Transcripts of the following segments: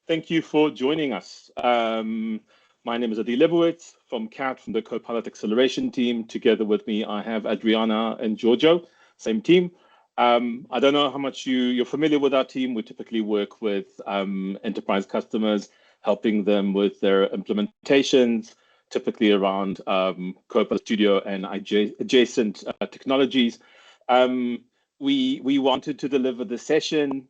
Thank you for joining us. My name is Adi Lebowitz from CAT, from the Copilot Acceleration team. Together with me, I have Adriana and Giorgio, same team. I don't know how much you're familiar with our team. We typically work with enterprise customers, helping them with their implementations, typically around Copilot Studio and adjacent technologies. We wanted to deliver the session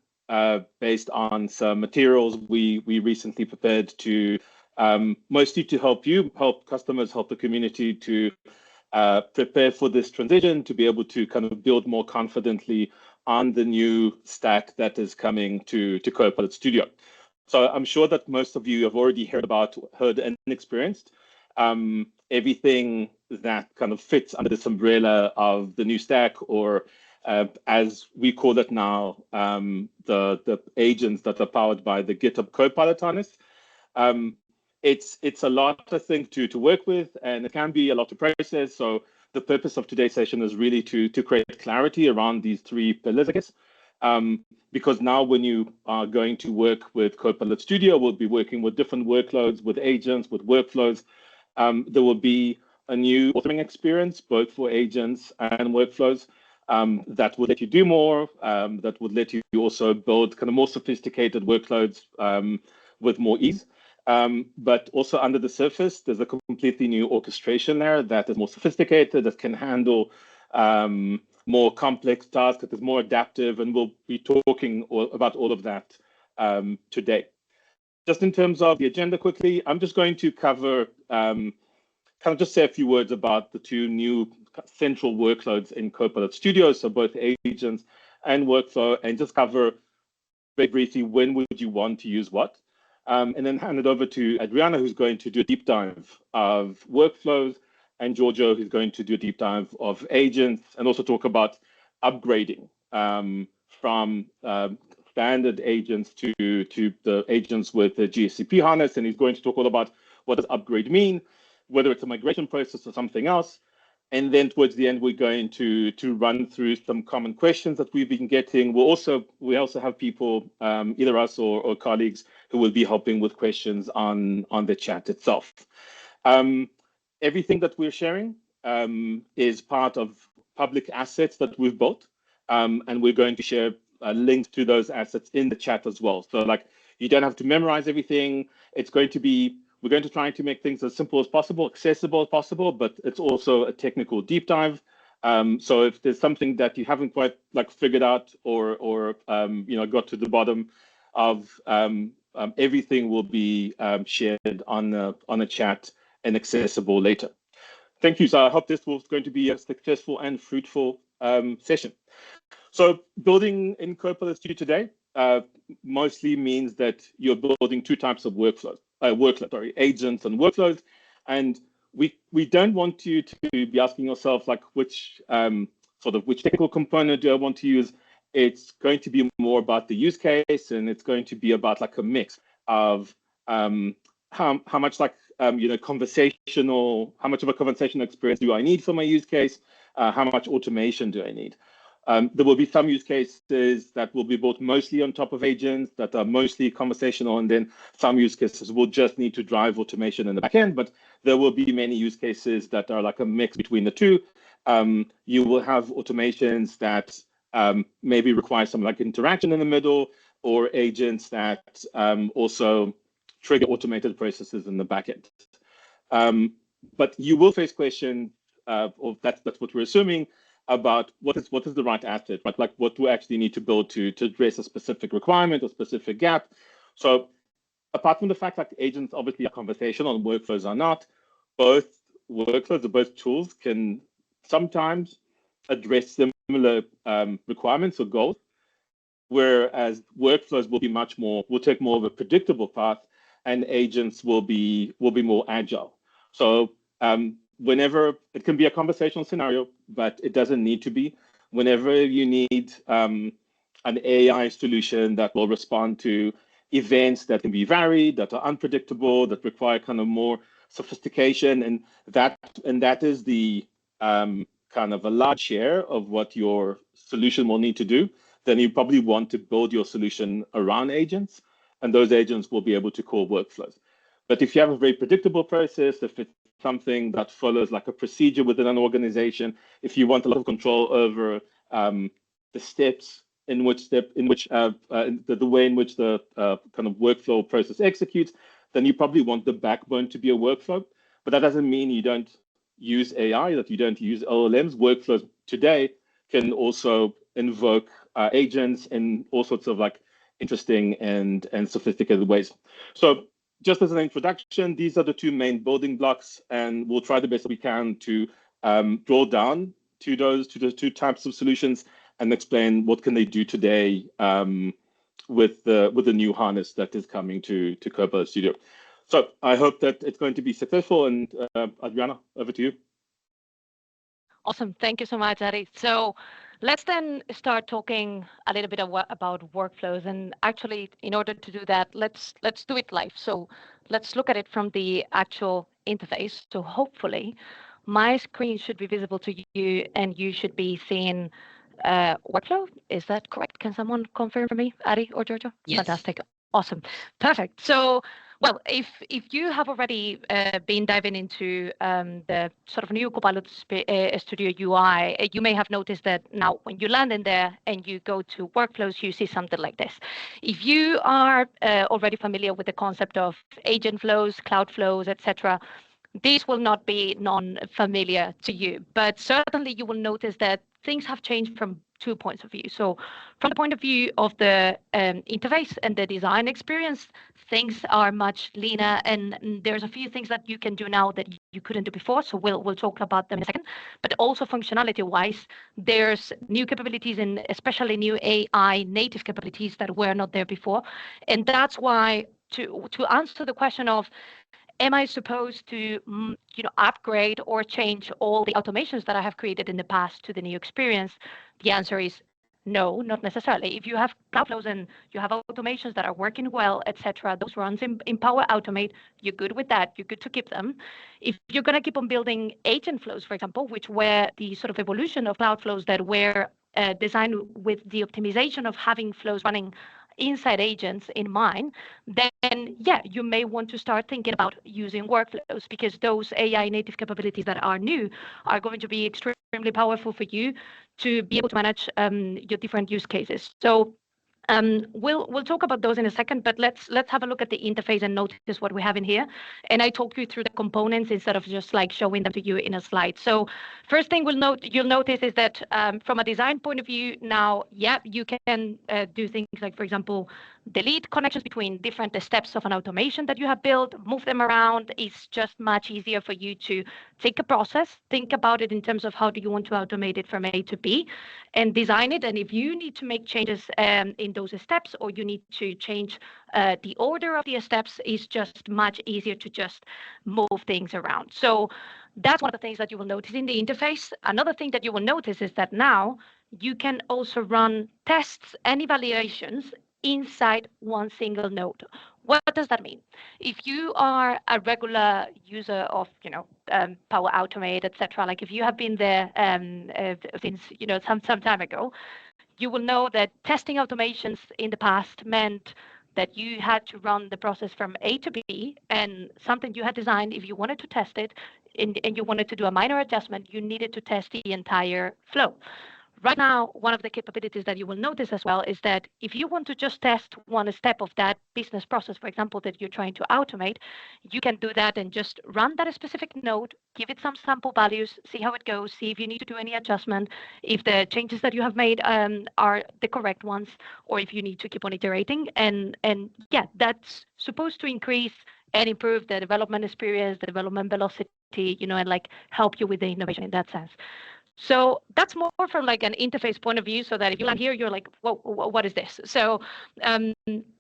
based on some materials we recently prepared to mostly to help customers, help the community to prepare for this transition, to be able to kind of build more confidently on the new stack that is coming to Copilot Studio. So I'm sure that most of you have already heard and experienced everything that kind of fits under this umbrella of the new stack, or as we call it now, the agents that are powered by the GitHub Copilot harness. It's a lot, I think, to work with, and it can be a lot to process. So the purpose of today's session is really to create clarity around these three pillars, I guess. Because now when you are going to work with Copilot Studio, we'll be working with different workloads, with agents, with workflows. There will be a new authoring experience, both for agents and workflows, that would let you do more, that would let you also build kind of more sophisticated workloads with more ease. But also under the surface, there's a completely new orchestration layer that is more sophisticated, that can handle more complex tasks, that is more adaptive, and we'll be talking about all of that today. Just in terms of the agenda quickly, I'm just going to cover, kind of just say a few words about the two new central workloads in Copilot Studio, so both agents and workflow, and just cover very briefly when would you want to use what. And then hand it over to Adriana, who's going to do a deep dive of workflows, and Giorgio, who's going to do a deep dive of agents, and also talk about upgrading from standard agents to the agents with the GCP harness. And he's going to talk all about what does upgrade mean, whether it's a migration process or something else. And then towards the end, we're going to run through some common questions that we've been getting. We also have people, either us or colleagues, who will be helping with questions on the chat itself. Everything that we're sharing is part of public assets that we've built, and we're going to share links to those assets in the chat as well. So like, you don't have to memorize everything. We're going to try to make things as simple as possible, accessible as possible, but it's also a technical deep dive. So if there's something that you haven't quite figured out or got to the bottom of, everything will be shared on a chat and accessible later. Thank you. So I hope this was going to be a successful and fruitful session. So building in Copilot Studio today mostly means that you're building two types of agents and workflows. And we don't want you to be asking yourself which technical component do I want to use. It's going to be more about the use case, and it's going to be about a mix of how much how much of a conversational experience do I need for my use case? How much automation do I need? There will be some use cases that will be built mostly on top of agents that are mostly conversational, and then some use cases will just need to drive automation in the back end, but there will be many use cases that are a mix between the two. You will have automations that maybe require some interaction in the middle, or agents that also trigger automated processes in the back end. But you will face questions, or that's what we're assuming, about what is the right asset, right? What do we actually need to build to address a specific requirement or specific gap. So apart from the fact that agents obviously are conversational and workflows are not, both workflows or both tools can sometimes address similar requirements or goals, whereas workflows will take more of a predictable path, and agents will be more agile. So whenever, it can be a conversational scenario, but it doesn't need to be. Whenever you need an AI solution that will respond to events that can be varied, that are unpredictable, that require kind of more sophistication, and that is the kind of a large share of what your solution will need to do, then you probably want to build your solution around agents. and those agents will be able to call workflows. But if you have a very predictable process, if it's something that follows like a procedure within an organization, if you want a lot of control over the steps in which the way in which the kind of workflow process executes, then you probably want the backbone to be a workflow. But that doesn't mean you don't use AI, that you don't use LLMs. Workflows today can also invoke agents in all sorts of like interesting and sophisticated ways. So just as an introduction, these are the two main building blocks, and we'll try the best we can to draw down to those two types of solutions and explain what can they do today with the new harness that is coming to Copilot Studio. So I hope that it's going to be successful. And Adriana, over to you. Awesome. Thank you so much, Ari. So let's then start talking a little bit about workflows. And actually, in order to do that, let's do it live. So let's look at it from the actual interface. So hopefully, my screen should be visible to you, and you should be seeing workflow. Is that correct? Can someone confirm for me, Ari or Giorgio? Yes. Fantastic. Awesome. Perfect. So, well, if you have already been diving into the sort of new Copilot Studio UI, you may have noticed that now when you land in there and you go to workflows, you see something like this. If you are already familiar with the concept of agent flows, cloud flows, etc., these will not be non-familiar to you, but certainly you will notice that things have changed from 2 points of view. So from the point of view of the interface and the design experience, things are much leaner, and there's a few things that you can do now that you couldn't do before. So we'll talk about them in a second. But also functionality-wise, there's new capabilities and especially new AI native capabilities that were not there before. And that's why to answer the question of am I supposed to upgrade or change all the automations that I have created in the past to the new experience? The answer is no, not necessarily. If you have cloud flows and you have automations that are working well, etc., those runs in Power Automate, you're good with that. You're good to keep them. If you're going to keep on building agent flows, for example, which were the sort of evolution of cloud flows that were designed with the optimization of having flows running inside agents in mind, then yeah, you may want to start thinking about using workflows, because those AI native capabilities that are new are going to be extremely powerful for you to be able to manage your different use cases. So we'll talk about those in a second, but let's have a look at the interface and notice what we have in here. And I talk you through the components instead of just like showing them to you in a slide. So first thing you'll notice is that from a design point of view, now, yeah, you can do things like, for example, delete connections between different steps of an automation that you have built, move them around. It's just much easier for you to take a process, think about it in terms of how do you want to automate it from A to B, and design it. And if you need to make changes in those steps, or you need to change the order of the steps, it's just much easier to just move things around. So that's one of the things that you will notice in the interface. Another thing that you will notice is that now you can also run tests and evaluations inside one single node. What does that mean? If you are a regular user of, Power Automate, etc., like if you have been there since some time ago, you will know that testing automations in the past meant that you had to run the process from A to B, and something you had designed, if you wanted to test it and you wanted to do a minor adjustment, you needed to test the entire flow. Right now, one of the capabilities that you will notice as well is that if you want to just test one step of that business process, for example, that you're trying to automate, you can do that and just run that specific node, give it some sample values, see how it goes, see if you need to do any adjustment, if the changes that you have made are the correct ones, or if you need to keep on iterating. And yeah, that's supposed to increase and improve the development experience, the development velocity, and like help you with the innovation in that sense. So that's more from like an interface point of view, so that if you land here, you're like, whoa, what is this? So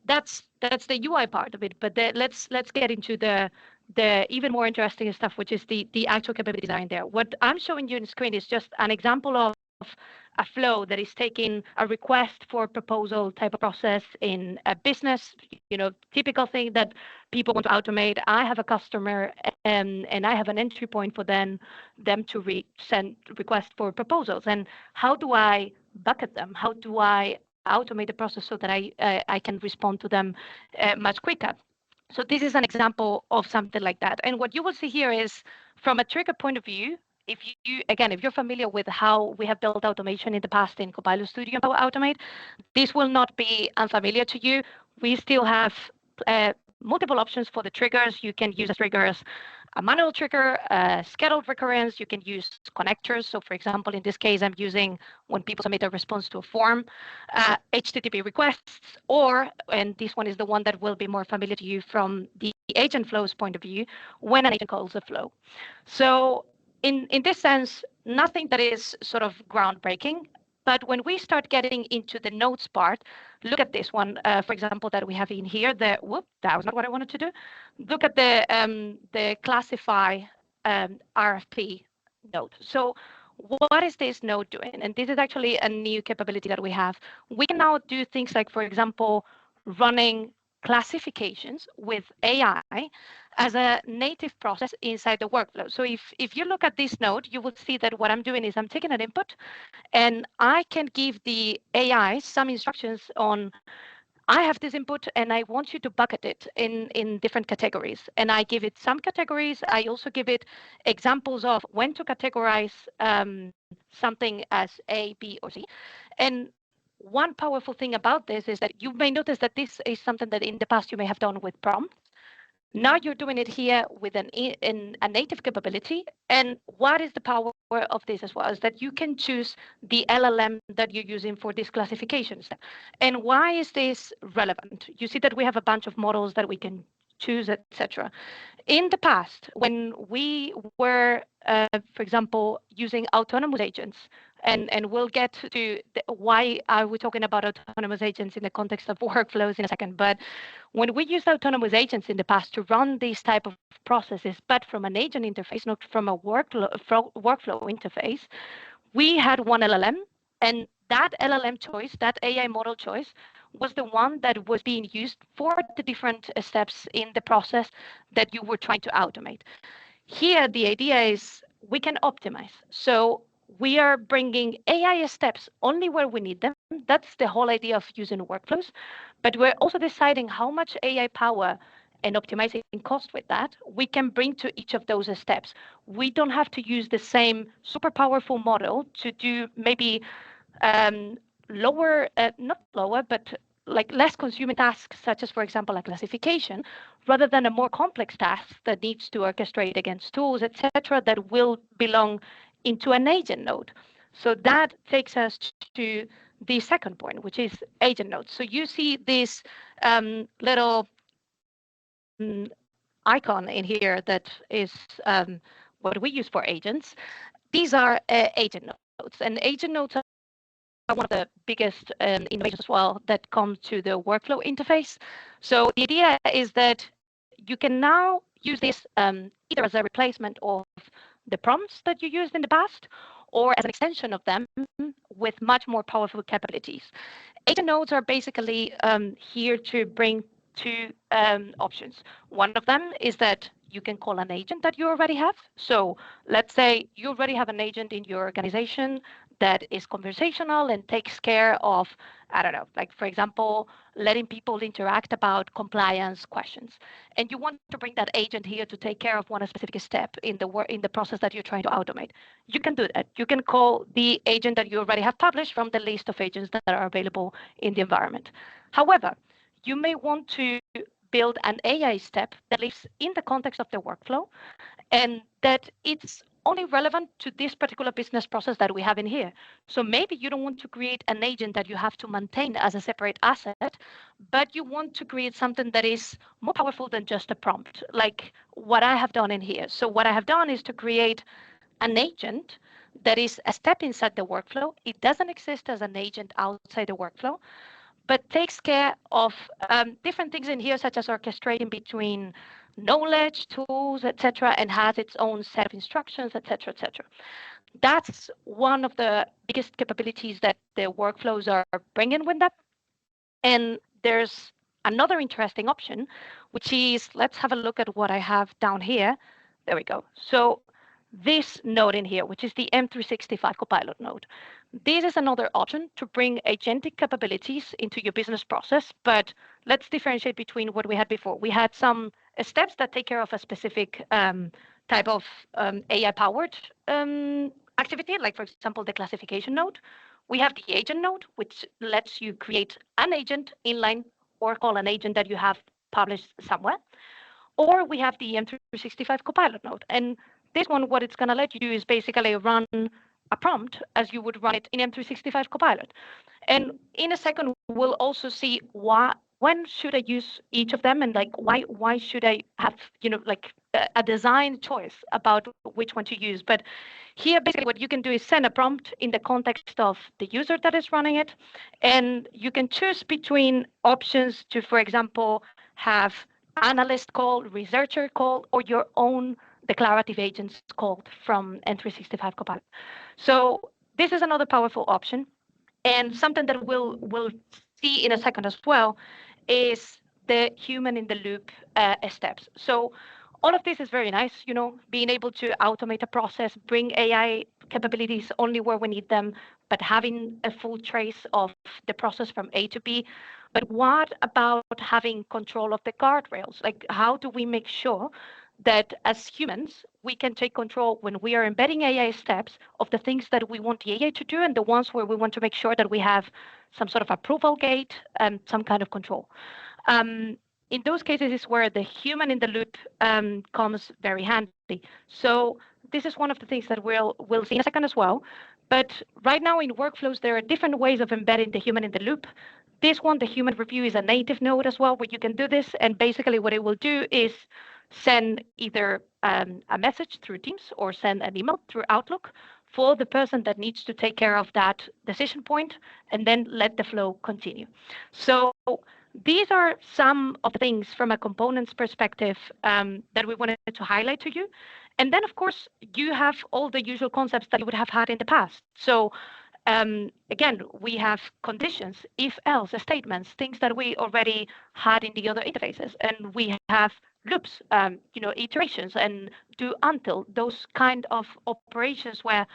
that's the UI part of it. But let's get into the even more interesting stuff, which is the actual capability design there. What I'm showing you on the screen is just an example of a flow that is taking a request for proposal type of process in a business, typical thing that people want to automate. I have a customer and I have an entry point for them to send requests for proposals. And how do I bucket them? How do I automate the process so that I can respond to them much quicker. So this is an example of something like that. And what you will see here is from a trigger point of view, if you're familiar with how we have built automation in the past in Copilot Studio and Power Automate, this will not be unfamiliar to you. We still have multiple options for the triggers. You can use a trigger as a manual trigger, scheduled recurrence. You can use connectors. So for example, in this case, I'm using when people submit a response to a form, HTTP requests, and this one is the one that will be more familiar to you from the agent flows point of view, when an agent calls a flow. So in this sense, nothing that is sort of groundbreaking. But when we start getting into the nodes part, look at this one, for example, that we have in here. That was not what I wanted to do. Look at the classify RFP node. So what is this node doing? And this is actually a new capability that we have. We can now do things like, for example, running classifications with AI as a native process inside the workflow. So if you look at this node, you will see that what I'm doing is I'm taking an input and I can give the AI some instructions on, I have this input and I want you to bucket it in different categories. And I give it some categories. I also give it examples of when to categorize something as A, B, or C. And one powerful thing about this is that you may notice that this is something that in the past you may have done with prompts. Now you're doing it here with a native capability. And what is the power of this as well is that you can choose the LLM that you're using for this classification step. And why is this relevant? You see that we have a bunch of models that we can choose, etc. In the past, when we were, for example, using autonomous agents, and we'll get to why are we talking about autonomous agents in the context of workflows in a second. But when we used autonomous agents in the past to run these type of processes, but from an agent interface, not from a workflow interface, we had one LLM, and that LLM choice, that AI model choice, was the one that was being used for the different steps in the process that you were trying to automate. Here, the idea is we can optimize. So we are bringing AI steps only where we need them. That's the whole idea of using workflows. But we're also deciding how much AI power and optimizing cost with that we can bring to each of those steps. We don't have to use the same super powerful model to do maybe lower, not lower, but like less consuming tasks, such as, for example, a classification, rather than a more complex task that needs to orchestrate against tools, etc., that will belong into an agent node. So that takes us to the second point, which is agent nodes. So you see this little icon in here that is what we use for agents. These are agent nodes, and agent nodes are one of the biggest innovations as well that come to the workflow interface. So the idea is that you can now use this either as a replacement of the prompts that you used in the past, or as an extension of them with much more powerful capabilities. Agent nodes are basically here to bring two options. One of them is that you can call an agent that you already have. So let's say you already have an agent in your organization that is conversational and takes care of, I don't know, like, for example, letting people interact about compliance questions. And you want to bring that agent here to take care of one specific step in the process that you're trying to automate. You can do that. You can call the agent that you already have published from the list of agents that are available in the environment. However, you may want to build an AI step that lives in the context of the workflow, and that it's only relevant to this particular business process that we have in here. So maybe you don't want to create an agent that you have to maintain as a separate asset, but you want to create something that is more powerful than just a prompt, like what I have done in here. So what I have done is to create an agent that is a step inside the workflow. It doesn't exist as an agent outside the workflow, but takes care of different things in here, such as orchestrating between knowledge, tools, etc., and has its own set of instructions, etc., etc. That's one of the biggest capabilities that the workflows are bringing with them. And there's another interesting option, which is, let's have a look at what I have down here. There we go. So this node in here, which is the M365 Copilot node. This is another option to bring agentic capabilities into your business process, but let's differentiate between what we had before. We had some steps that take care of a specific type of AI-powered activity, like, for example, the classification node. We have the agent node, which lets you create an agent inline or call an agent that you have published somewhere. Or we have the M365 Copilot node. And this one, what it's going to let you do is basically run a prompt as you would run it in M365 Copilot. And in a second, we'll also see when should I use each of them, and like why should I have like a design choice about which one to use. But here, basically, what you can do is send a prompt in the context of the user that is running it, and you can choose between options to, for example, have analyst call, researcher call, or your own declarative agents called from N365 Copilot. So this is another powerful option, and something that we'll see in a second as well is the human in the loop steps. So all of this is very nice, being able to automate a process, bring AI capabilities only where we need them, but having a full trace of the process from A to B. But what about having control of the guardrails? Like, how do we make sure that as humans, we can take control when we are embedding AI steps of the things that we want the AI to do and the ones where we want to make sure that we have some sort of approval gate and some kind of control. In those cases is where the human in the loop comes very handy. So this is one of the things that we'll see in a second as well. But right now in workflows, there are different ways of embedding the human in the loop. This one, the human review, is a native node as well, where you can do this. And basically what it will do is send either a message through Teams or send an email through Outlook for the person that needs to take care of that decision point, and then let the flow continue. So these are some of the things from a components perspective that we wanted to highlight to you. And then, of course, you have all the usual concepts that you would have had in the past. So again, we have conditions, if else statements, things that we already had in the other interfaces. And we have loops, iterations, and do until, those kind of operations where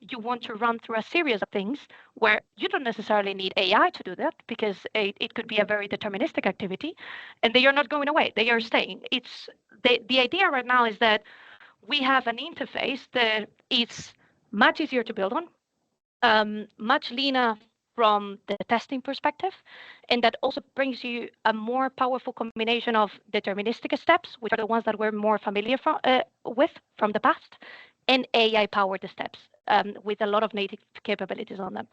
you want to run through a series of things where you don't necessarily need AI to do that, because it could be a very deterministic activity, and they are not going away. They are staying. It's the idea right now is that we have an interface that is much easier to build on, much leaner from the testing perspective, and that also brings you a more powerful combination of deterministic steps, which are the ones that we're more familiar with from the past, and AI-powered steps with a lot of native capabilities on them.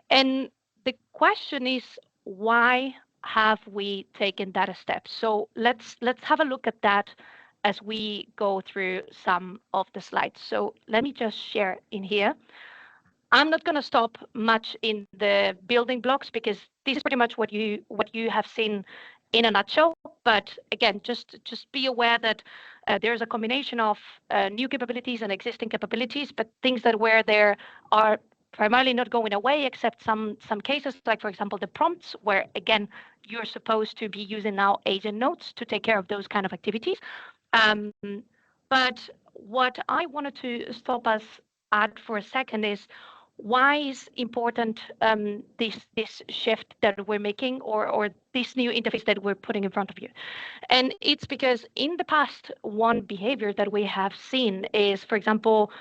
And the question is, why have we taken that a step? So let's have a look at that as we go through some of the slides. So let me just share in here. I'm not going to stop much in the building blocks, because this is pretty much what you have seen in a nutshell. But again, just be aware that there's a combination of new capabilities and existing capabilities, but things that where there are primarily not going away, except some cases, like, for example, the prompts, where, again, you're supposed to be using now agent nodes to take care of those kind of activities. But what I wanted to stop us at for a second is, why is important this shift that we're making, or this new interface that we're putting in front of you? And it's because in the past, one behavior that we have seen is, for example,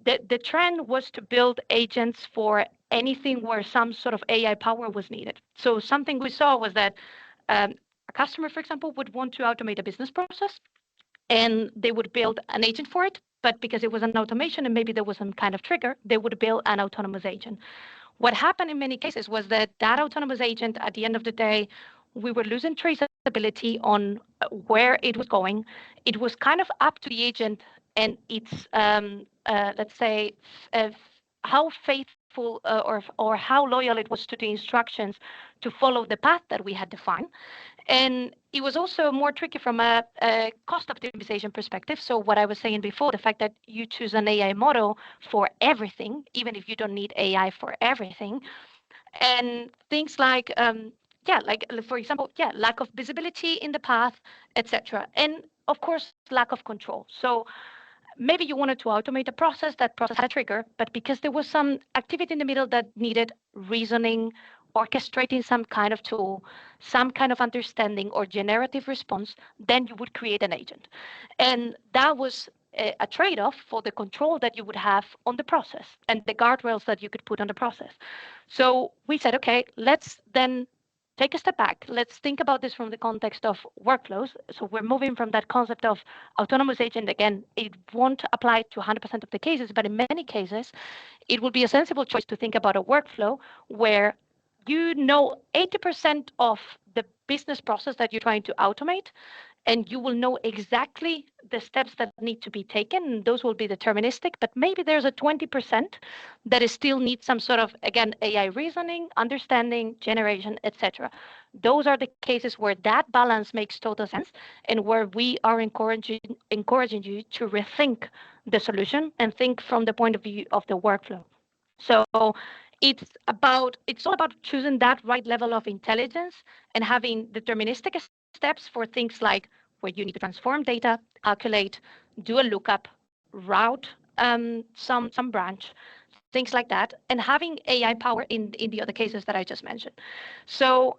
the trend was to build agents for anything where some sort of AI power was needed. So something we saw was that a customer, for example, would want to automate a business process, and they would build an agent for it. But because it was an automation and maybe there was some kind of trigger, they would build an autonomous agent. What happened in many cases was that autonomous agent, at the end of the day, we were losing traceability on where it was going. It was kind of up to the agent and its, let's say, how faithful or how loyal it was to the instructions to follow the path that we had defined. And it was also more tricky from a cost optimization perspective. So what I was saying before, the fact that you choose an AI model for everything, even if you don't need AI for everything, and things like, like, for example, lack of visibility in the path, etc. And of course, lack of control. So maybe you wanted to automate a process, that process had a trigger, but because there was some activity in the middle that needed reasoning, orchestrating some kind of tool, some kind of understanding or generative response, then you would create an agent. And that was a trade-off for the control that you would have on the process and the guardrails that you could put on the process. So we said, okay, let's then take a step back. Let's think about this from the context of workflows. So we're moving from that concept of autonomous agent. Again, it won't apply to 100% of the cases, but in many cases, it would be a sensible choice to think about a workflow where you know 80% of the business process that you're trying to automate, and you will know exactly the steps that need to be taken. And those will be deterministic, but maybe there's a 20% that is still needs some sort of, again, AI reasoning, understanding, generation, etc. Those are the cases where that balance makes total sense and where we are encouraging you to rethink the solution and think from the point of view of the workflow. So it's all about choosing that right level of intelligence and having deterministic steps for things like where you need to transform data, calculate, do a lookup, route some branch, things like that, and having AI power in the other cases that I just mentioned. So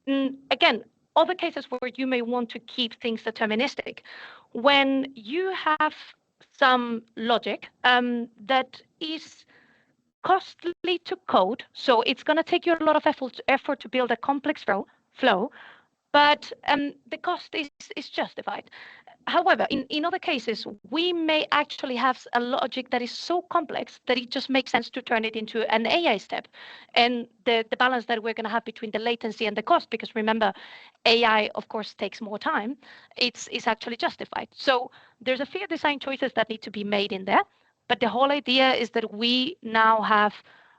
again, other cases where you may want to keep things deterministic, when you have some logic that is costly to code, so it's going to take you a lot of effort to build a complex flow, but the cost is justified. However, in other cases, we may actually have a logic that is so complex that it just makes sense to turn it into an AI step. And the balance that we're going to have between the latency and the cost, because remember, AI, of course, takes more time, it's actually justified. So there's a few design choices that need to be made in there. But the whole idea is that we now have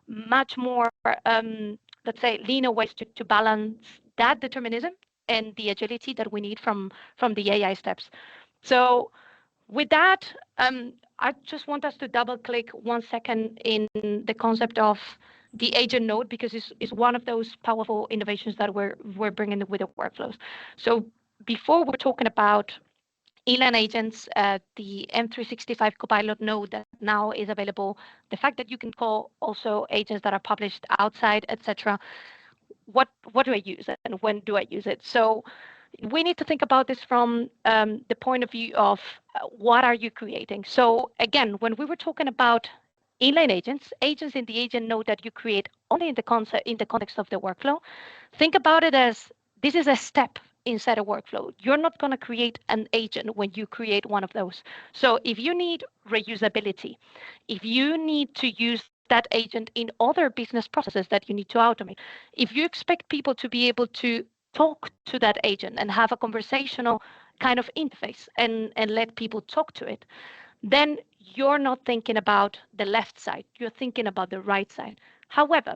much more, let's say, leaner ways to balance that determinism and the agility that we need from the AI steps. So with that, I just want us to double click 1 second in the concept of the agent node, because it's one of those powerful innovations that we're bringing with the workflows. So before we're talking about inline agents, the M365 Copilot node that now is available, the fact that you can call also agents that are published outside, etc. What do I use and when do I use it? So we need to think about this from the point of view of what are you creating? So again, when we were talking about inline agents, agents in the agent node that you create only in the context of the workflow, think about it as this is a step inside a workflow. You're not going to create an agent when you create one of those. So if you need reusability, if you need to use that agent in other business processes that you need to automate, if you expect people to be able to talk to that agent and have a conversational kind of interface and let people talk to it, then you're not thinking about the left side, you're thinking about the right side. However,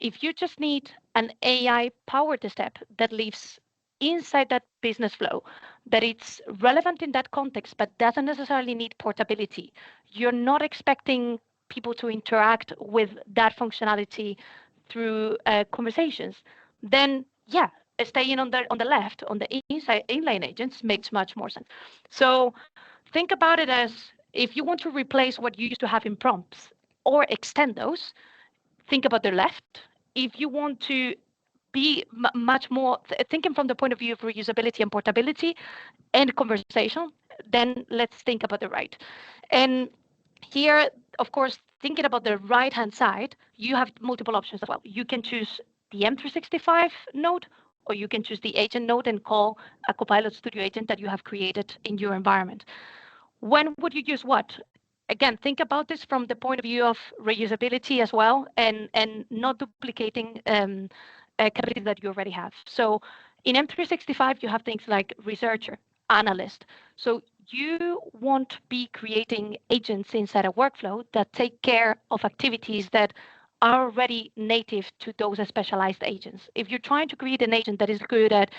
if you just need an AI powered step that lives inside that business flow, that it's relevant in that context, but doesn't necessarily need portability, you're not expecting people to interact with that functionality through conversations, then yeah, staying on the left, on the inside inline agents makes much more sense. So think about it as if you want to replace what you used to have in prompts or extend those, think about the left. If you want to be much more thinking from the point of view of reusability and portability and conversation, then let's think about the right. And here, of course, thinking about the right-hand side, you have multiple options as well. You can choose the M365 node, or you can choose the agent node and call a Copilot Studio agent that you have created in your environment. When would you use what? Again, think about this from the point of view of reusability as well, and not duplicating capabilities that you already have. So in M365, you have things like researcher, analyst. So you won't be creating agents inside a workflow that take care of activities that are already native to those specialized agents. If you're trying to create an agent that is good at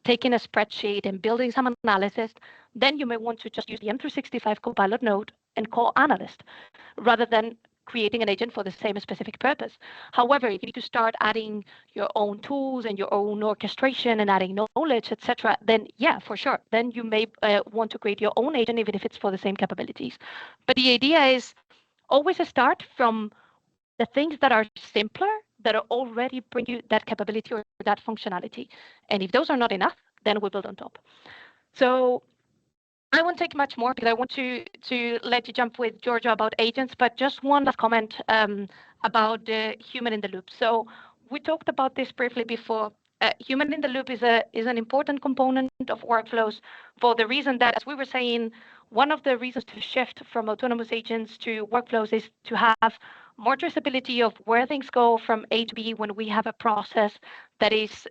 taking a spreadsheet and building some analysis, then you may want to just use the M365 Copilot node and call analyst, rather than creating an agent for the same specific purpose. However, if you need to start adding your own tools and your own orchestration and adding knowledge, etc., then yeah, for sure, then you may want to create your own agent, even if it's for the same capabilities. But the idea is always start from the things that are simpler, that are already bring you that capability or that functionality. And if those are not enough, then we build on top. So I won't take much more because I want to let you jump with Georgia about agents, but just one last comment about the human in the loop. So we talked about this briefly before. Human in the loop is an important component of workflows for the reason that, as we were saying, one of the reasons to shift from autonomous agents to workflows is to have more traceability of where things go from A to B when we have a process that is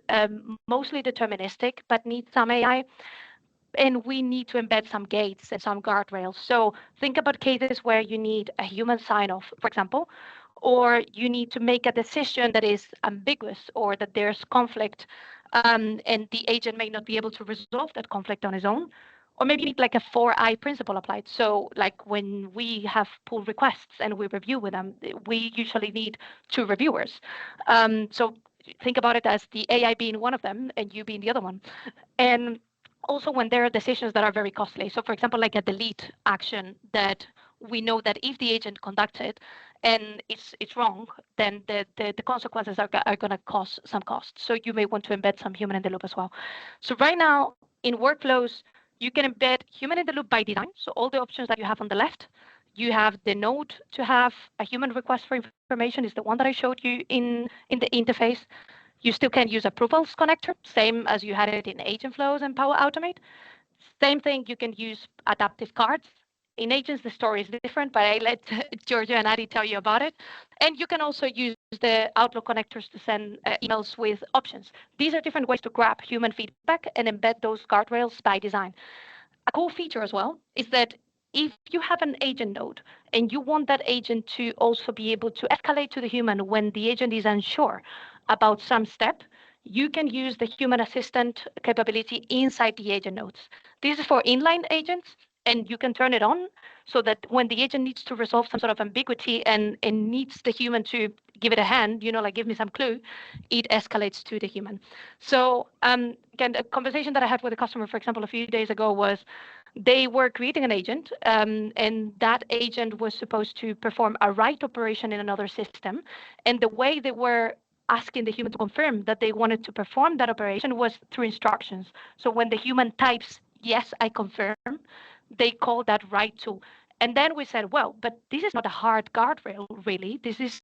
mostly deterministic but needs some AI, and we need to embed some gates and some guardrails. So think about cases where you need a human sign-off, for example, or you need to make a decision that is ambiguous or that there's conflict, and the agent may not be able to resolve that conflict on his own. Or maybe you need like a 4I principle applied. So like when we have pull requests and we review with them, we usually need two reviewers. So think about it as the AI being one of them and you being the other one. And also when there are decisions that are very costly. So for example, like a delete action that we know that if the agent conducts it and it's wrong, then the consequences are going to cause some cost. So you may want to embed some human in the loop as well. So right now in workflows, you can embed human in the loop by design. So all the options that you have on the left, you have the node to have a human request for information is the one that I showed you in the interface. You still can use approvals connector, same as you had it in agent flows and Power Automate. Same thing, you can use adaptive cards. In agents, the story is different, but I let Giorgio and Adi tell you about it. And you can also use the Outlook connectors to send emails with options. These are different ways to grab human feedback and embed those guardrails by design. A cool feature as well is that if you have an agent node and you want that agent to also be able to escalate to the human when the agent is unsure about some step, you can use the human assistant capability inside the agent nodes. This is for inline agents, and you can turn it on so that when the agent needs to resolve some sort of ambiguity and needs the human to give it a hand, like give me some clue, it escalates to the human. So again, a conversation that I had with a customer, for example, a few days ago was they were creating an agent, and that agent was supposed to perform a write operation in another system. And the way they were asking the human to confirm that they wanted to perform that operation was through instructions. So when the human types, yes, I confirm, they call that write tool. And then we said, well, but this is not a hard guardrail, really. This is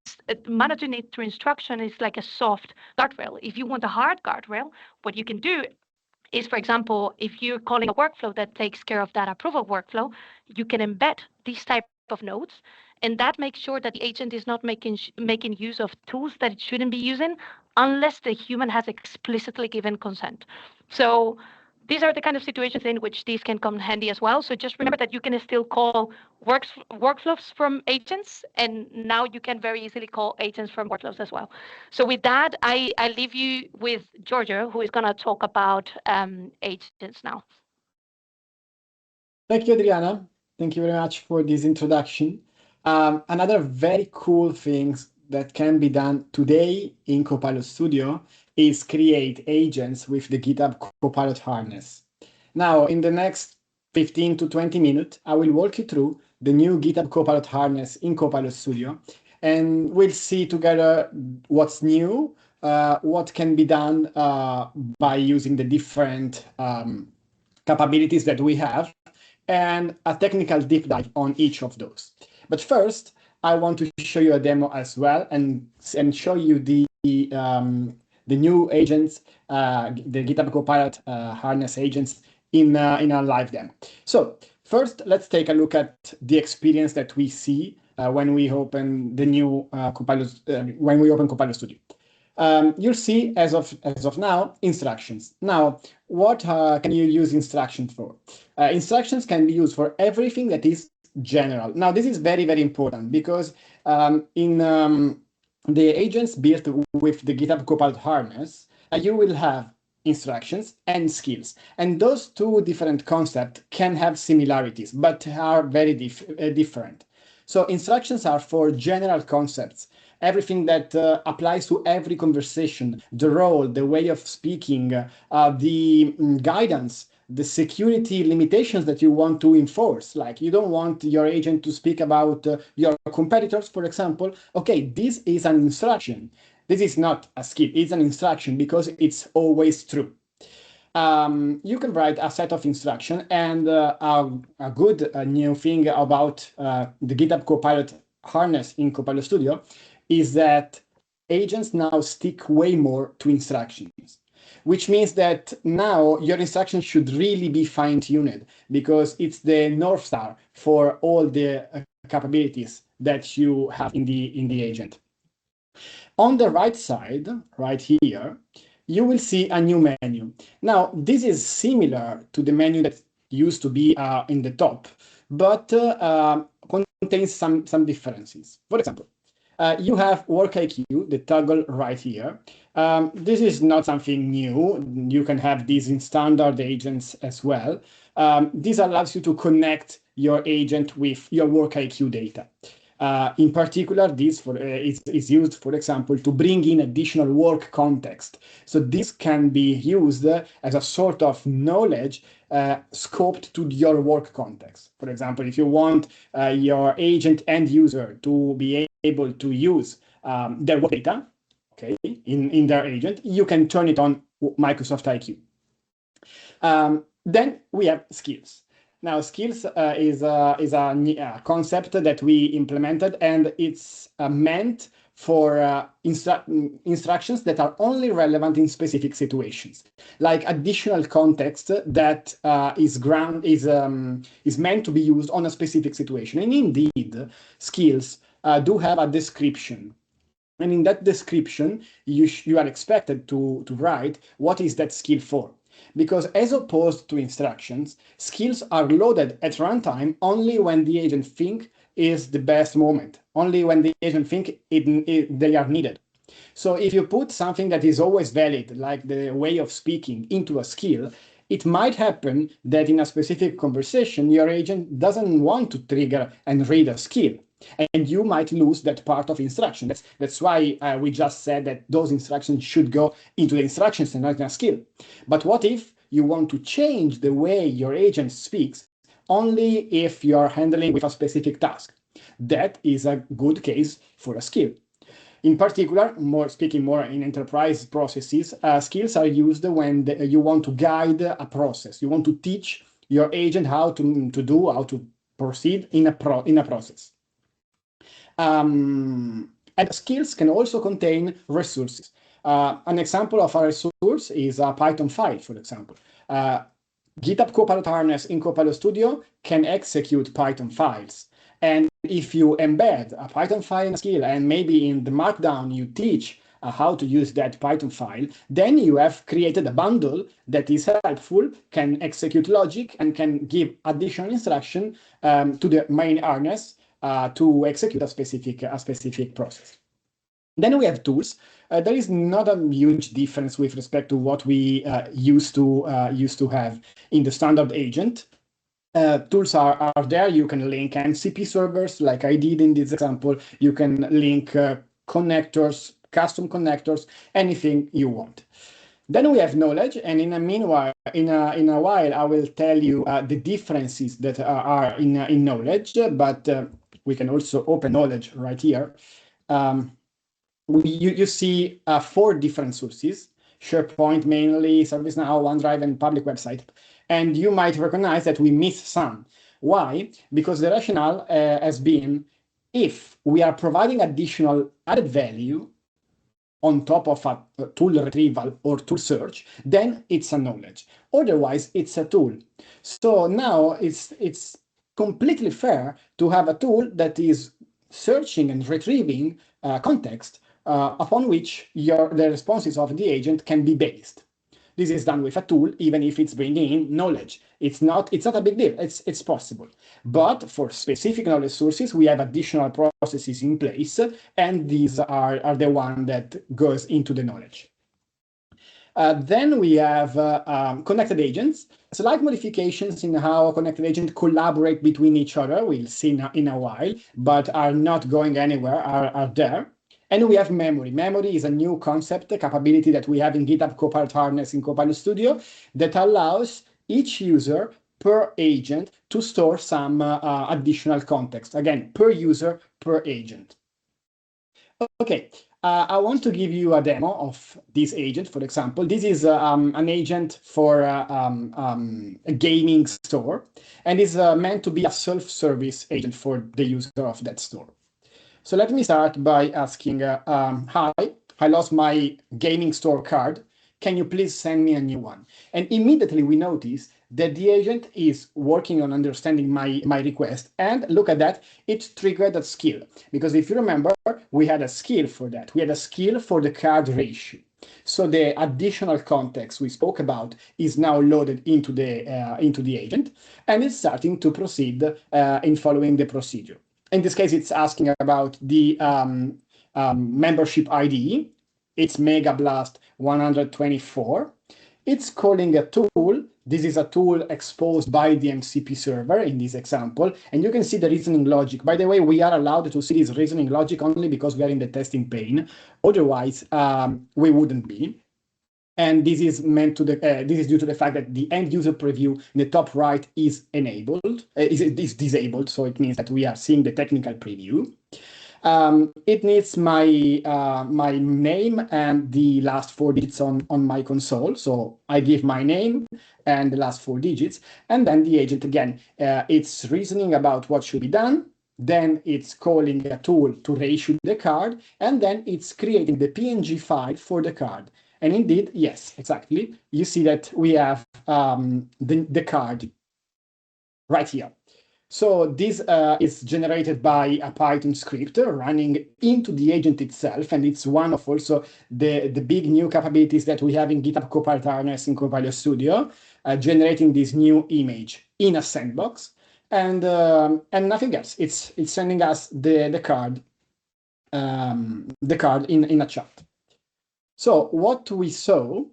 managing it through instruction is like a soft guardrail. If you want a hard guardrail, what you can do is, for example, if you're calling a workflow that takes care of that approval workflow, you can embed these type of nodes, and that makes sure that the agent is not making use of tools that it shouldn't be using unless the human has explicitly given consent. So these are the kind of situations in which these can come handy as well. So just remember that you can still call workflows from agents, and now you can very easily call agents from workflows as well. So with that, I leave you with Giorgio, who is going to talk about agents now. Thank you, Adriana. Thank you very much for this introduction. Another very cool things that can be done today in Copilot Studio is create agents with the GitHub Copilot harness. Now, in the next 15 to 20 minutes, I will walk you through the new GitHub Copilot harness in Copilot Studio, and we'll see together what's new, what can be done by using the different capabilities that we have, and a technical deep dive on each of those. But first, I want to show you a demo as well and show you the new agents, the GitHub Copilot harness agents in a live demo. So first, let's take a look at the experience that we see when we open the new Copilot, when we open Copilot Studio. You'll see, as of now, instructions. Now, what can you use instructions for? Instructions can be used for everything that is general. Now, this is very, very important because in the agents built with the GitHub Copilot harness, you will have instructions and skills. And those two different concepts can have similarities, but are very different. So instructions are for general concepts, everything that applies to every conversation, the role, the way of speaking, the guidance, the security limitations that you want to enforce. Like you don't want your agent to speak about your competitors, for example. Okay, this is an instruction. This is not a skip, it's an instruction because it's always true. You can write a set of instructions, and a good new thing about the GitHub Copilot harness in Copilot Studio is that agents now stick way more to instructions, which means that now your instructions should really be fine-tuned because it's the North Star for all the capabilities that you have in the agent. On the right side, right here, you will see a new menu. Now, this is similar to the menu that used to be in the top, but contains some differences. For example, you have Work IQ, the toggle right here. This is not something new. You can have these in standard agents as well. This allows you to connect your agent with your Work IQ data. In particular, this is used, for example, to bring in additional work context. So this can be used as a sort of knowledge scoped to your work context. For example, if you want your agent end user to be able to use their work data, okay, in their agent, you can turn it on Microsoft IQ. Then we have skills. Now, skills is a concept that we implemented, and it's meant for instructions that are only relevant in specific situations, like additional context that is meant to be used on a specific situation. And indeed, skills do have a description. And in that description, you are expected to write what is that skill for. Because as opposed to instructions, skills are loaded at runtime only when the agent think is the best moment, only when the agent think they are needed. So if you put something that is always valid, like the way of speaking, into a skill, it might happen that in a specific conversation, your agent doesn't want to trigger and read a skill. And you might lose that part of instruction. That's why we just said that those instructions should go into the instructions and not in a skill. But what if you want to change the way your agent speaks only if you're handling with a specific task? That is a good case for a skill. In particular, speaking more in enterprise processes, skills are used when you want to guide a process. You want to teach your agent how to proceed in a process. And skills can also contain resources. An example of a resource is a Python file, for example. GitHub Copilot Harness in Copilot Studio can execute Python files. And if you embed a Python file in a skill, and maybe in the Markdown you teach how to use that Python file, then you have created a bundle that is helpful, can execute logic, and can give additional instruction to the main harness to execute a specific process. Then we have tools. There is not a huge difference with respect to what we used to have in the standard agent. Tools are there. You can link MCP servers, like I did in this example. You can link connectors, custom connectors, anything you want. Then we have knowledge, and in a while, I will tell you the differences that are in knowledge. But we can also open knowledge right here. You see 4 different sources: SharePoint mainly, ServiceNow, OneDrive, and public website. And you might recognize that we miss some. Why? Because the rationale has been, if we are providing additional added value on top of a tool retrieval or tool search, then it's a knowledge. Otherwise, it's a tool. So now it's completely fair to have a tool that is searching and retrieving context upon which the responses of the agent can be based. This is done with a tool, even if it's bringing in knowledge. It's not a big deal. It's possible. But for specific knowledge sources, we have additional processes in place, and these are the one that goes into the knowledge. Then we have connected agents. Slight modifications in how connected agents collaborate between each other, we'll see in a while, but are not going anywhere, are there. And we have memory. Memory is a new concept, a capability that we have in GitHub Copilot Harness in Copilot Studio that allows each user per agent to store some additional context. Again, per user, per agent. Okay, I want to give you a demo of this agent, for example. This is an agent for a gaming store, and is meant to be a self-service agent for the user of that store. So let me start by asking, hi, I lost my gaming store card. Can you please send me a new one? And immediately we notice that the agent is working on understanding my request. And look at that, it triggered a skill. Because if you remember, we had a skill for that. We had a skill for the card ratio. So the additional context we spoke about is now loaded into the agent, and it's starting to proceed in following the procedure. In this case, it's asking about the membership ID. It's MegaBlast 124. It's calling a tool. This is a tool exposed by the MCP server in this example. And you can see the reasoning logic. By the way, we are allowed to see this reasoning logic only because we are in the testing pane. Otherwise, we wouldn't be. And this is meant to this is due to the fact that the end user preview in the top right is enabled, is disabled. So it means that we are seeing the technical preview. It needs my my name and the last 4 digits on my console. So I give my name and the last 4 digits, and then the agent again, it's reasoning about what should be done. Then it's calling a tool to reissue the card, and then it's creating the PNG file for the card. And indeed, yes, exactly. You see that we have the card right here. So this is generated by a Python script running into the agent itself, and it's one of also the big new capabilities that we have in GitHub Copilot Harness in Copilot Studio, generating this new image in a sandbox, and nothing else. It's sending us the card in a chat. So what we saw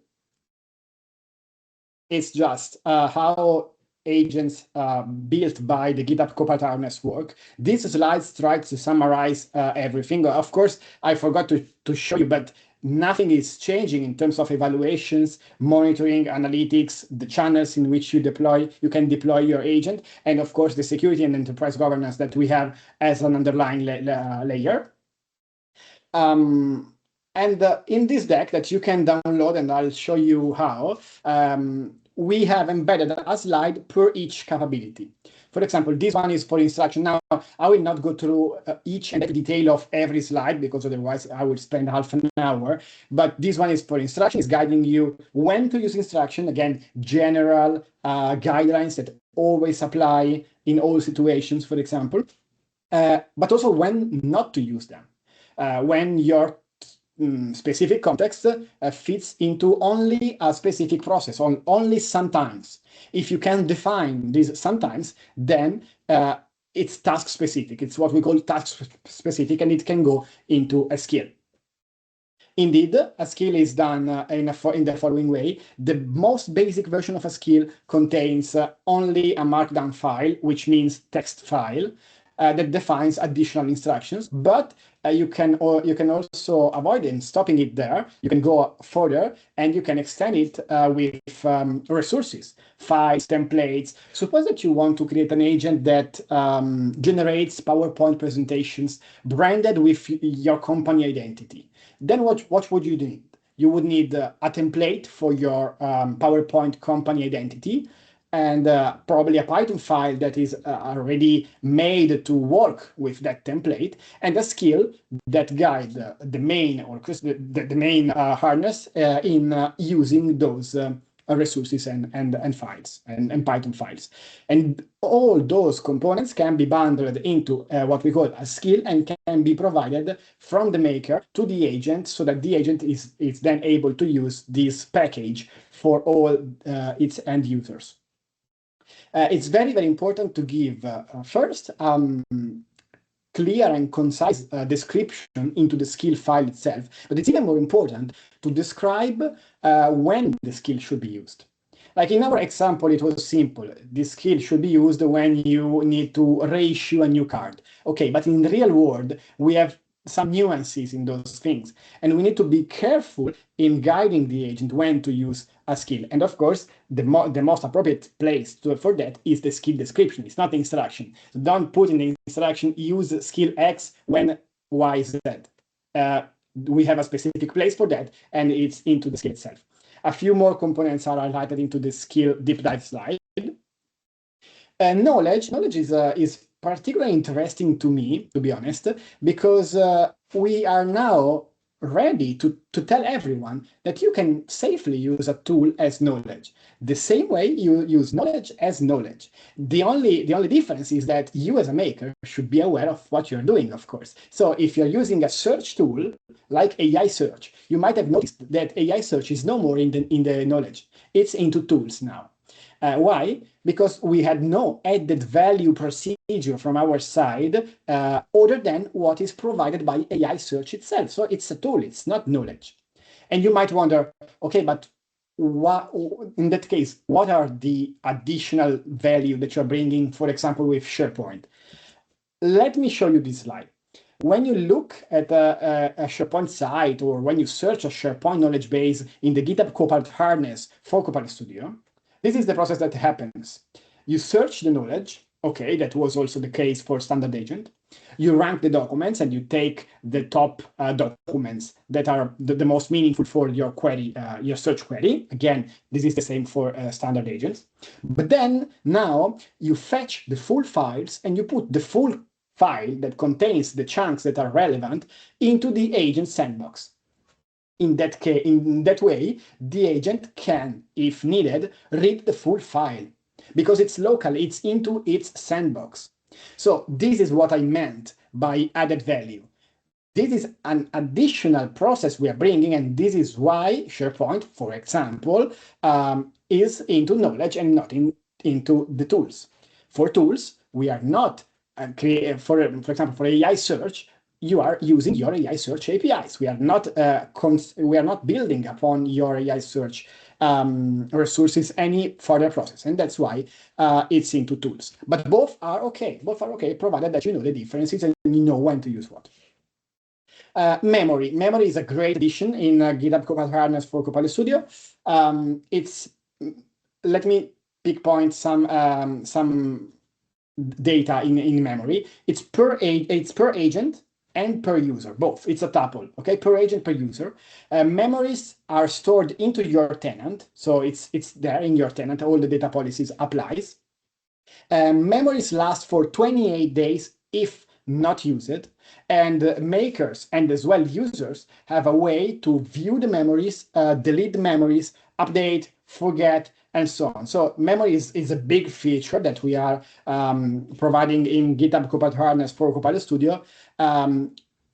is just how agents built by the GitHub Copilot Harness work. These slides try to summarize everything. Of course, I forgot to show you, but nothing is changing in terms of evaluations, monitoring, analytics, the channels in which you can deploy your agent, and of course, the security and enterprise governance that we have as an underlying layer. And in this deck that you can download, and I'll show you how, we have embedded a slide per each capability. For example, this one is for instruction. Now, I will not go through each and every detail of every slide, because otherwise I would spend half an hour. But this one is for instruction, is guiding you when to use instruction. Again, general guidelines that always apply in all situations, for example, but also when not to use them. When your specific context fits into only a specific process, only sometimes. If you can define this sometimes, then it's task specific. It's what we call task specific, and it can go into a skill. Indeed, a skill is done in the following way. The most basic version of a skill contains only a markdown file, which means text file, that defines additional instructions, but you can also avoid it, stopping it there. You can go further, and you can extend it with resources, files, templates. Suppose that you want to create an agent that generates PowerPoint presentations branded with your company identity. Then what would you need? You would need a template for your PowerPoint company identity, and probably a Python file that is already made to work with that template, and a skill that guide the main harness in using those resources and files and Python files. And all those components can be bundled into what we call a skill, and can be provided from the maker to the agent, so that the agent is then able to use this package for all its end users. It's very, very important to give first clear and concise description into the skill file itself. But it's even more important to describe when the skill should be used. Like in our example, it was simple. This skill should be used when you need to reissue a new card. Okay, but in the real world, we have some nuances in those things. And we need to be careful in guiding the agent when to use a skill. And of course, the most appropriate place for that is the skill description. It's not the instruction. So don't put in the instruction, use skill X when Y, Z. We have a specific place for that, and it's into the skill itself. A few more components are highlighted into the skill deep dive slide. Knowledge is particularly interesting to me, to be honest, because we are now ready to tell everyone that you can safely use a tool as knowledge, the same way you use knowledge as knowledge. The only difference is that you as a maker should be aware of what you're doing, of course. So if you're using a search tool like AI search, you might have noticed that AI search is no more in the knowledge. It's into tools now. Why? Because we had no added value procedure from our side other than what is provided by AI search itself. So it's a tool, it's not knowledge. And you might wonder, okay, but what, in that case, what are the additional value that you're bringing, for example, with SharePoint? Let me show you this slide. When you look at a SharePoint site, or when you search a SharePoint knowledge base in the GitHub Copilot harness for Copilot Studio, this is the process that happens. You search the knowledge. Okay, that was also the case for standard agent. You rank the documents and you take the top documents that are the most meaningful for your query, your search query. Again, this is the same for standard agents. But then now you fetch the full files and you put the full file that contains the chunks that are relevant into the agent sandbox. In that case, in that way, the agent can, if needed, read the full file because it's local, it's into its sandbox. So this is what I meant by added value. This is an additional process we are bringing, and this is why SharePoint, for example, is into knowledge and not into the tools. For tools, we are not, for example, for AI search, you are using your AI search APIs. We are not building upon your AI search resources any further process, and that's why it's into tools. But both are okay. Both are okay, provided that you know the differences and you know when to use what. Memory. Memory is a great addition in GitHub Copilot harness for Copilot Studio. Let me pick point some data in memory. It's per agent and per user, both. It's a tuple, okay? Per agent, per user. Memories are stored into your tenant, so it's there in your tenant. All the data policies applies. Memories last for 28 days if not used, and makers and as well users have a way to view the memories, delete the memories, update, forget, and so on. So memory is a big feature that we are providing in GitHub Copilot harness for Copilot Studio.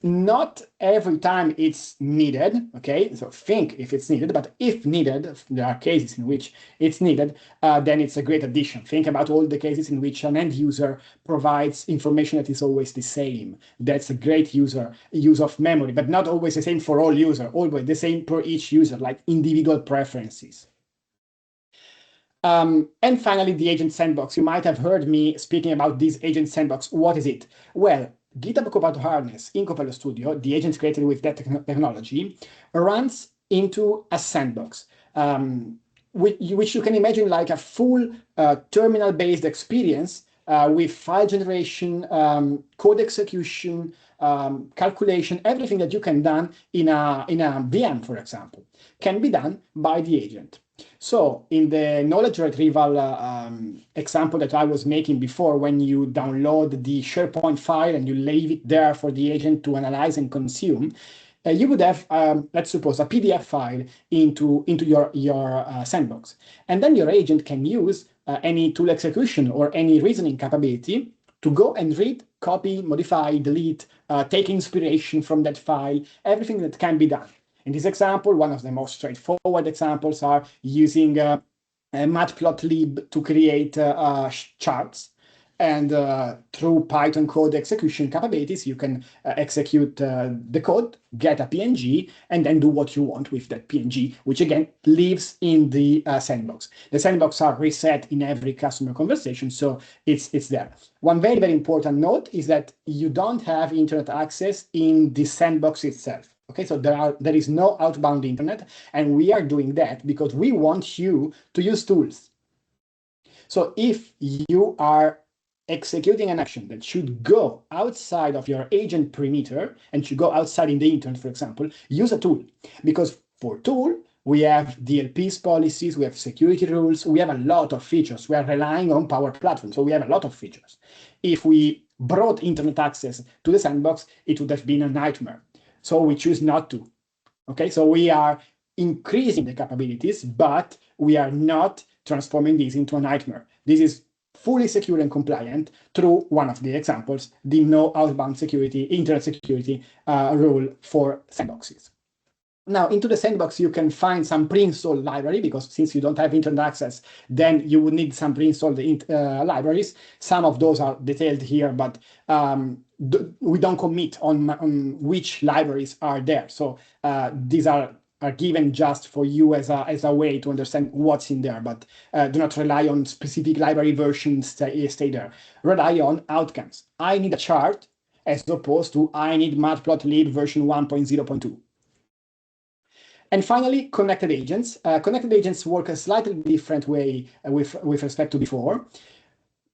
Not every time it's needed, okay? So think if it's needed, but if needed, there are cases in which it's needed, then it's a great addition. Think about all the cases in which an end user provides information that is always the same. That's a great use of memory, but not always the same for all users, always the same per each user, like individual preferences. And finally, the agent sandbox. You might have heard me speaking about this agent sandbox. What is it? Well, GitHub Copilot harness in Copilot Studio, the agent created with that technology, runs into a sandbox, which you can imagine like a full terminal-based experience with file generation, code execution, calculation, everything that you can do in a VM, for example, can be done by the agent. So in the knowledge retrieval example that I was making before, when you download the SharePoint file and you leave it there for the agent to analyze and consume, you would have, let's suppose, a PDF file into your sandbox. And then your agent can use any tool execution or any reasoning capability to go and read, copy, modify, delete, take inspiration from that file, everything that can be done. In this example, one of the most straightforward examples are using matplotlib to create charts. And through Python code execution capabilities, you can execute the code, get a PNG, and then do what you want with that PNG, which again lives in the sandbox. The sandbox are reset in every customer conversation, so it's there. One very, very important note is that you don't have internet access in the sandbox itself. Okay, so there is no outbound internet, and we are doing that because we want you to use tools. So if you are executing an action that should go outside of your agent perimeter and should go outside in the internet, for example, use a tool. Because for tool, we have DLPs policies, we have security rules, we have a lot of features. We are relying on Power Platform, so we have a lot of features. If we brought internet access to the sandbox, it would have been a nightmare. So we choose not to. Okay, so we are increasing the capabilities, but we are not transforming this into a nightmare. This is fully secure and compliant through one of the examples, the no outbound security, internet security rule for sandboxes. Now, into the sandbox, you can find some pre-installed library, because since you don't have internet access, then you would need some pre-installed libraries. Some of those are detailed here, but we don't commit on which libraries are there. So these are given just for you as a way to understand what's in there, but do not rely on specific library versions stay there. Rely on outcomes. I need a chart as opposed to I need matplotlib version 1.0.2. And finally, connected agents. Connected agents work a slightly different way with respect to before.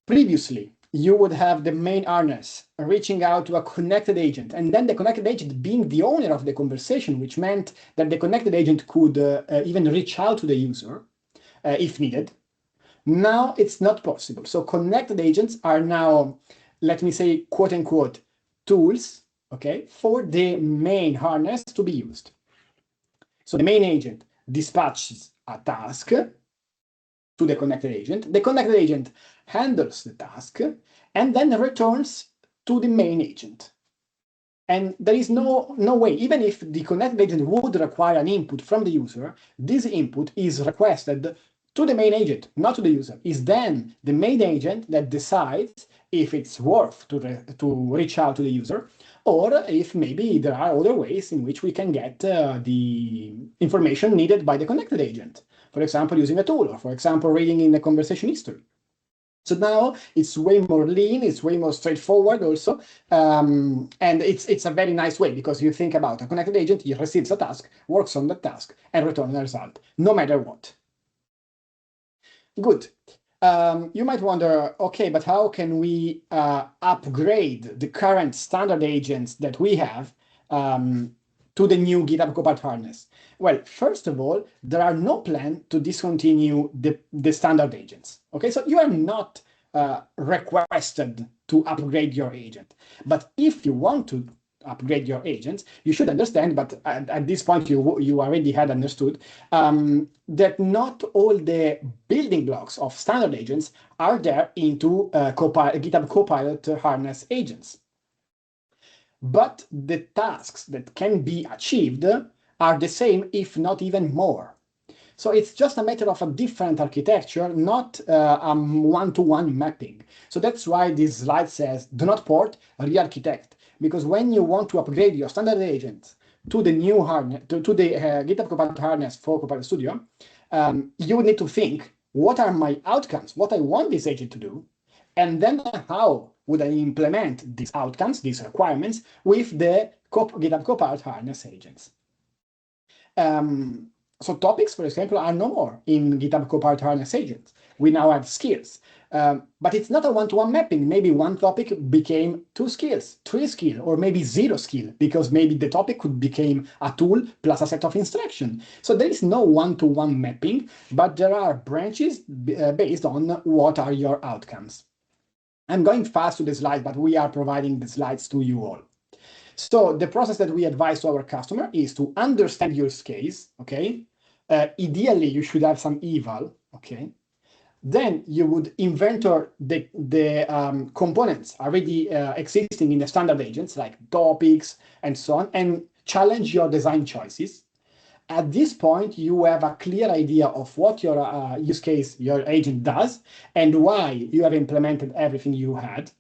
Previously, you would have the main harness reaching out to a connected agent, and then the connected agent being the owner of the conversation, which meant that the connected agent could even reach out to the user if needed. Now it's not possible. So connected agents are now, let me say, quote unquote, tools, okay, for the main harness to be used. So the main agent dispatches a task to the connected agent. The connected agent handles the task and then returns to the main agent. And there is no way, even if the connected agent would require an input from the user, this input is requested to the main agent, not to the user. It's then the main agent that decides if it's worth to reach out to the user, or if maybe there are other ways in which we can get the information needed by the connected agent. For example, using a tool, or for example, reading in the conversation history. So now it's way more lean, it's way more straightforward also, and it's a very nice way, because you think about a connected agent, he receives a task, works on that task, and returns a result, no matter what. Good. You might wonder, okay, but how can we upgrade the current standard agents that we have to the new GitHub Copilot harness? Well, first of all, there are no plans to discontinue the standard agents. Okay, so you are not requested to upgrade your agent. But if you want to upgrade your agents, you should understand, but at this point you already had understood, that not all the building blocks of standard agents are there into GitHub Copilot harness agents. But the tasks that can be achieved are the same, if not even more. So it's just a matter of a different architecture, not a one-to-one mapping. So that's why this slide says, do not port, re-architect. Because when you want to upgrade your standard agent to the new harness, to the GitHub Copilot harness for Copilot Studio, you need to think, what are my outcomes, what I want this agent to do, and then how would I implement these outcomes, these requirements, with the GitHub Copilot harness agents. So topics, for example, are no more in GitHub Copilot harness agents. We now have skills. But it's not a one-to-one mapping. Maybe one topic became 2 skills, 3 skills, or maybe 0 skill, because maybe the topic could become a tool plus a set of instructions. So there is no one-to-one mapping, but there are branches based on what are your outcomes. I'm going fast to the slide, but we are providing the slides to you all. So the process that we advise to our customer is to understand use case, okay? Ideally, you should have some eval, okay? Then you would inventor the components already existing in the standard agents, like topics and so on, and challenge your design choices. At this point, you have a clear idea of what your use case, your agent does, and why you have implemented everything you had.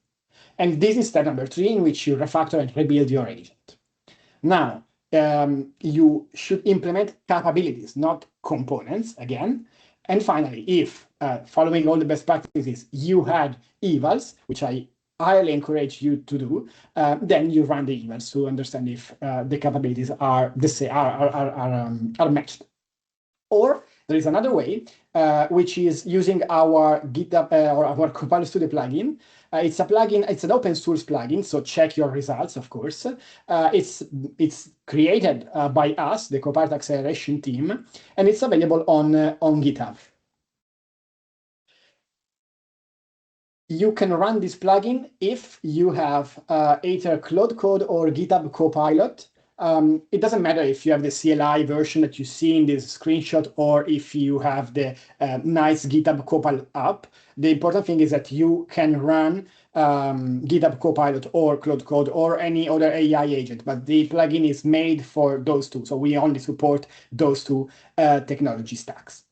And this is step number 3, in which you refactor and rebuild your agent. Now, you should implement capabilities, not components, again. And finally, if following all the best practices, you had evals, which I highly encourage you to do, then you run the evals to understand if the capabilities are matched. Or there is another way, which is using our GitHub or our Copilot Studio plugin. It's a plugin, it's an open source plugin, so check your results, of course. It's created by us, the Copilot Acceleration team, and it's available on GitHub. You can run this plugin if you have either Cloud Code or GitHub Copilot. It doesn't matter if you have the CLI version that you see in this screenshot or if you have the nice GitHub Copilot app. The important thing is that you can run GitHub Copilot or Cloud Code or any other AI agent, but the plugin is made for those two. So we only support those two technology stacks.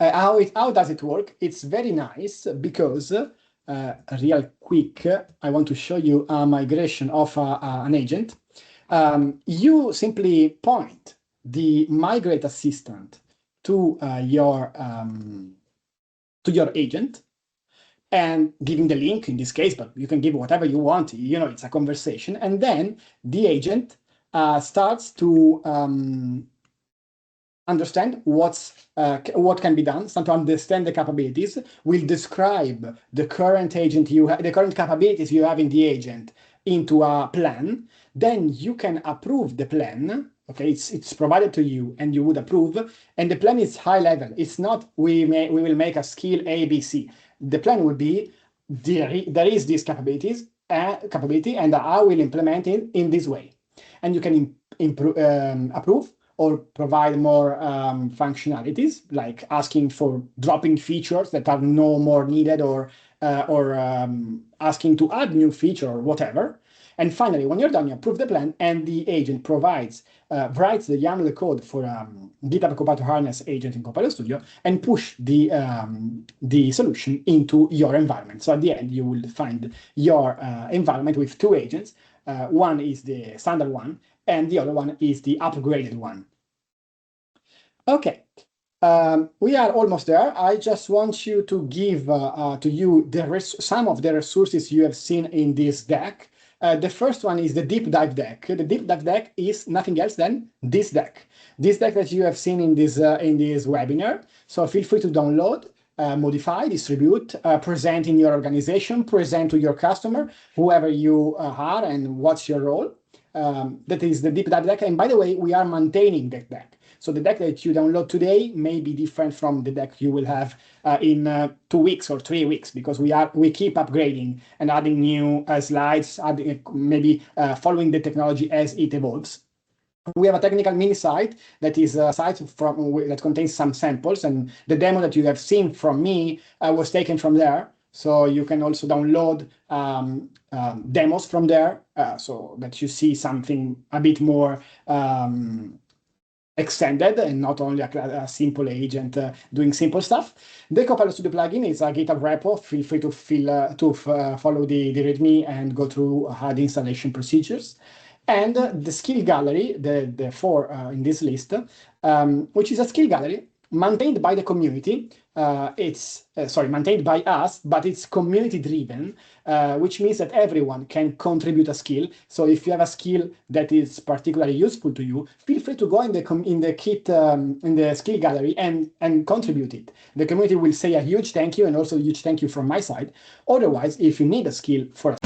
How does it work? It's very nice because real quick, I want to show you a migration of an agent. You simply point the migrate assistant to your agent and giving the link in this case, but you can give whatever you want. You know, it's a conversation, and then the agent starts to understand what can be done, start to understand the capabilities, will describe the current agent you have, the current capabilities you have in the agent into a plan. Then you can approve the plan. Okay, it's provided to you and you would approve, and the plan is high level. It's not we will make a skill ABC. The plan would be there is this capability and I will implement it in this way, and you can approve or provide more functionalities, like asking for dropping features that are no more needed, or asking to add new feature or whatever. And finally, when you're done, you approve the plan, and the agent writes the YAML code for GitHub Copilot Harness agent in Copilot Studio and push the solution into your environment. So at the end, you will find your environment with 2 agents. One is the standard one, and the other one is the upgraded one. Okay, we are almost there. I just want you to give to you some of the resources you have seen in this deck. The first one is the deep dive deck. The deep dive deck is nothing else than this deck. This deck that you have seen in this webinar. So feel free to download, modify, distribute, present in your organization, present to your customer, whoever you are and what's your role. That is the deep dive deck. And by the way, we are maintaining that deck. So the deck that you download today may be different from the deck you will have in 2 weeks or 3 weeks, because we keep upgrading and adding new slides, maybe following the technology as it evolves. We have a technical mini site that is a site that contains some samples, and the demo that you have seen from me was taken from there. So you can also download demos from there, so that you see something a bit more extended and not only a simple agent doing simple stuff. The Copilot Studio plugin is a GitHub repo. Feel free to follow the README and go through the installation procedures. And the skill gallery, the 4 in this list, which is a skill gallery maintained by the community. It's maintained by us, but it's community driven, which means that everyone can contribute a skill. So if you have a skill that is particularly useful to you, feel free to go in the skill gallery and contribute it. The community will say a huge thank you, and also a huge thank you from my side. Otherwise, if you need a skill for